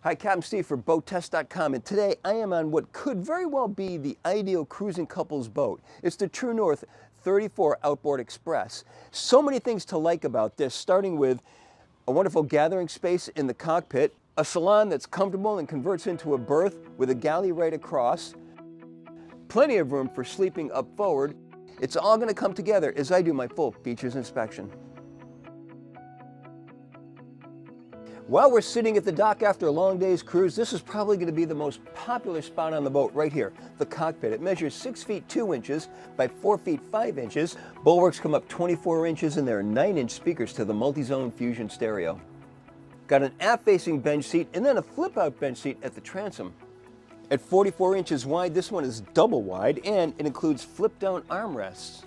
Hi, Captain Steve for BoatTest.com, and today I am on what could very well be the ideal cruising couple's boat. It's the True North 34 Outboard Express. So many things to like about this, starting with a wonderful gathering space in the cockpit, a salon that's comfortable and converts into a berth with a galley right across, plenty of room for sleeping up forward. It's all going to come together as I do my full features inspection. While we're sitting at the dock after a long day's cruise, this is probably going to be the most popular spot on the boat right here, the cockpit. It measures 6 feet 2 inches by 4 feet 5 inches. Bulwarks come up 24 inches and there are 9-inch speakers to the multi-zone Fusion stereo. Got an aft-facing bench seat and then a flip-out bench seat at the transom. At 44 inches wide, this one is double wide and it includes flip-down armrests.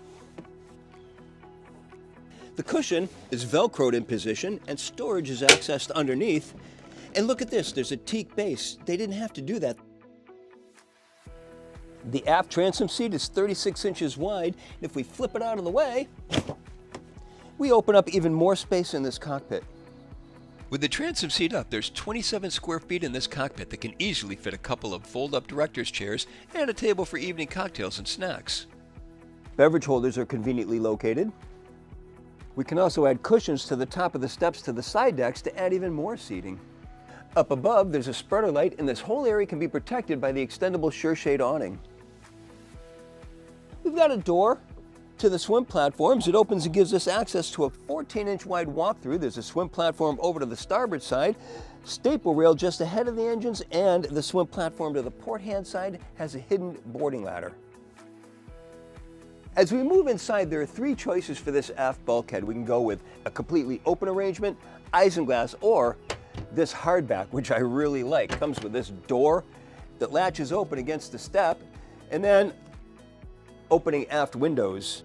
The cushion is velcroed in position and storage is accessed underneath. And look at this, there's a teak base. They didn't have to do that. The aft transom seat is 36 inches wide. If we flip it out of the way, we open up even more space in this cockpit. With the transom seat up, there's 27 square feet in this cockpit that can easily fit a couple of fold-up director's chairs and a table for evening cocktails and snacks. Beverage holders are conveniently located. We can also add cushions to the top of the steps to the side decks to add even more seating. Up above, there's a spreader light, and this whole area can be protected by the extendable SureShade awning. We've got a door to the swim platforms. It opens and gives us access to a 14-inch wide walkthrough. There's a swim platform over to the starboard side, staple rail just ahead of the engines, and the swim platform to the port hand side has a hidden boarding ladder. As we move inside, there are 3 choices for this aft bulkhead. We can go with a completely open arrangement, isinglass, or this hardback, which I really like. It comes with this door that latches open against the step, and then opening aft windows.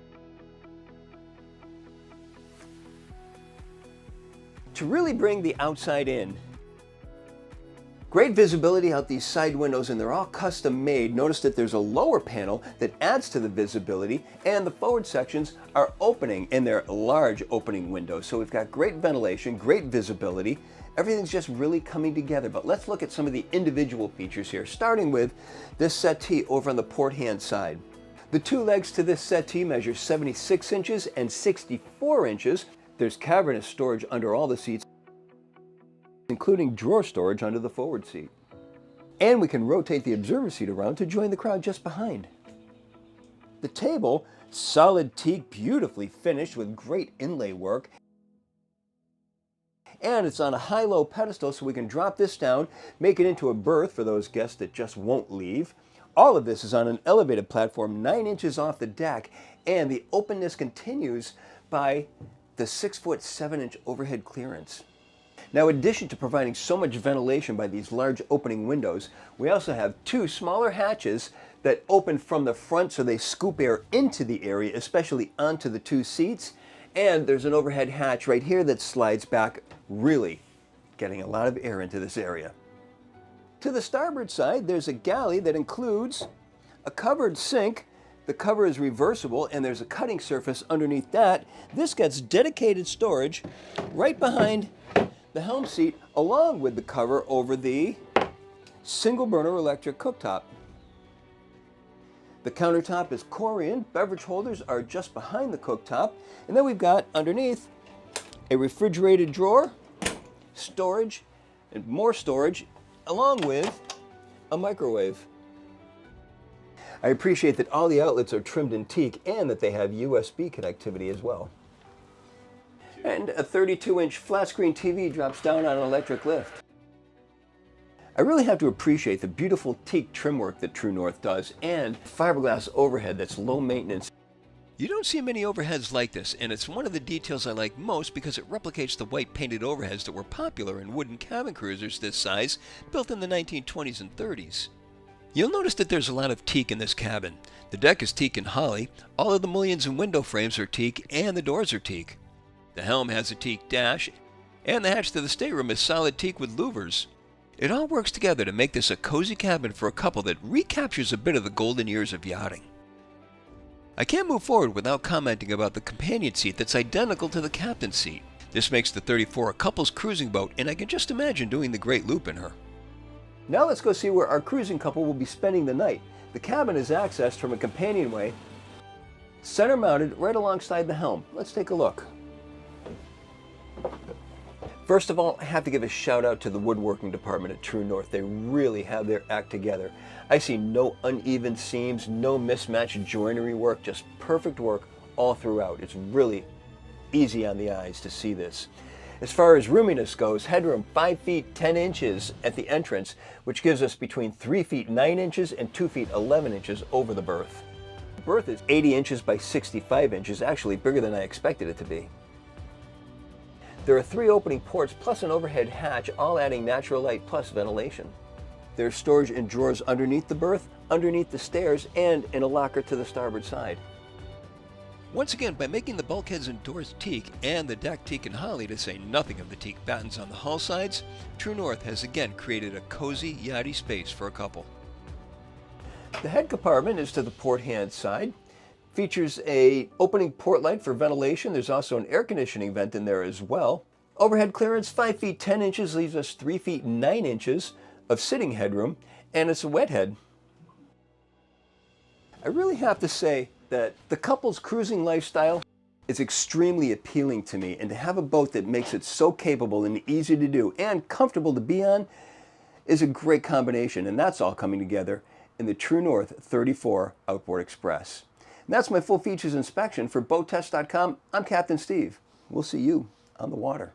To really bring the outside in, great visibility out these side windows, and they're all custom made. Notice that there's a lower panel that adds to the visibility, and the forward sections are opening, and they're large opening windows. So we've got great ventilation, great visibility. Everything's just really coming together. But let's look at some of the individual features here, starting with this settee over on the port hand side. The 2 legs to this settee measure 76 inches and 64 inches. There's cavernous storage under all the seats, including drawer storage under the forward seat. And we can rotate the observer seat around to join the crowd just behind. The table, solid teak, beautifully finished with great inlay work. And it's on a high-low pedestal, so we can drop this down, make it into a berth for those guests that just won't leave. All of this is on an elevated platform 9 inches off the deck, and the openness continues by the 6-foot 7-inch overhead clearance. Now, in addition to providing so much ventilation by these large opening windows, we also have 2 smaller hatches that open from the front so they scoop air into the area, especially onto the 2 seats. And there's an overhead hatch right here that slides back, really getting a lot of air into this area. To the starboard side, there's a galley that includes a covered sink. The cover is reversible and there's a cutting surface underneath that. This gets dedicated storage right behind the helm seat, along with the cover over the single burner electric cooktop. The countertop is Corian. Beverage holders are just behind the cooktop. And then we've got underneath a refrigerated drawer, storage, and more storage, along with a microwave. I appreciate that all the outlets are trimmed in teak and that they have USB connectivity as well. And a 32-inch flat-screen TV drops down on an electric lift. I really have to appreciate the beautiful teak trim work that True North does and fiberglass overhead that's low maintenance. You don't see many overheads like this, and it's one of the details I like most because it replicates the white painted overheads that were popular in wooden cabin cruisers this size, built in the 1920s and 30s. You'll notice that there's a lot of teak in this cabin. The deck is teak and holly, all of the mullions and window frames are teak, and the doors are teak. The helm has a teak dash, and the hatch to the stateroom is solid teak with louvers. It all works together to make this a cozy cabin for a couple that recaptures a bit of the golden years of yachting. I can't move forward without commenting about the companion seat that's identical to the captain's seat. This makes the 34 a couple's cruising boat, and I can just imagine doing the Great Loop in her. Now let's go see where our cruising couple will be spending the night. The cabin is accessed from a companionway, center mounted right alongside the helm. Let's take a look. First of all, I have to give a shout out to the woodworking department at True North. They really have their act together. I see no uneven seams, no mismatched joinery work, just perfect work all throughout. It's really easy on the eyes to see this. As far as roominess goes, headroom 5 feet 10 inches at the entrance, which gives us between 3 feet 9 inches and 2 feet 11 inches over the berth. The berth is 80 inches by 65 inches, actually bigger than I expected it to be. There are 3 opening ports plus an overhead hatch, all adding natural light plus ventilation. There's storage in drawers underneath the berth, underneath the stairs, and in a locker to the starboard side. Once again, by making the bulkheads and doors teak and the deck teak and holly, to say nothing of the teak battens on the hull sides, True North has again created a cozy, yachty space for a couple. The head compartment is to the port hand side. Features a opening port light for ventilation. There's also an air conditioning vent in there as well. Overhead clearance 5 feet 10 inches leaves us 3 feet 9 inches of sitting headroom, and it's a wet head. I really have to say that the couple's cruising lifestyle is extremely appealing to me, and to have a boat that makes it so capable and easy to do and comfortable to be on is a great combination, and that's all coming together in the True North 34 Outboard Express. And that's my full features inspection. For BoatTest.com, I'm Captain Steve. We'll see you on the water.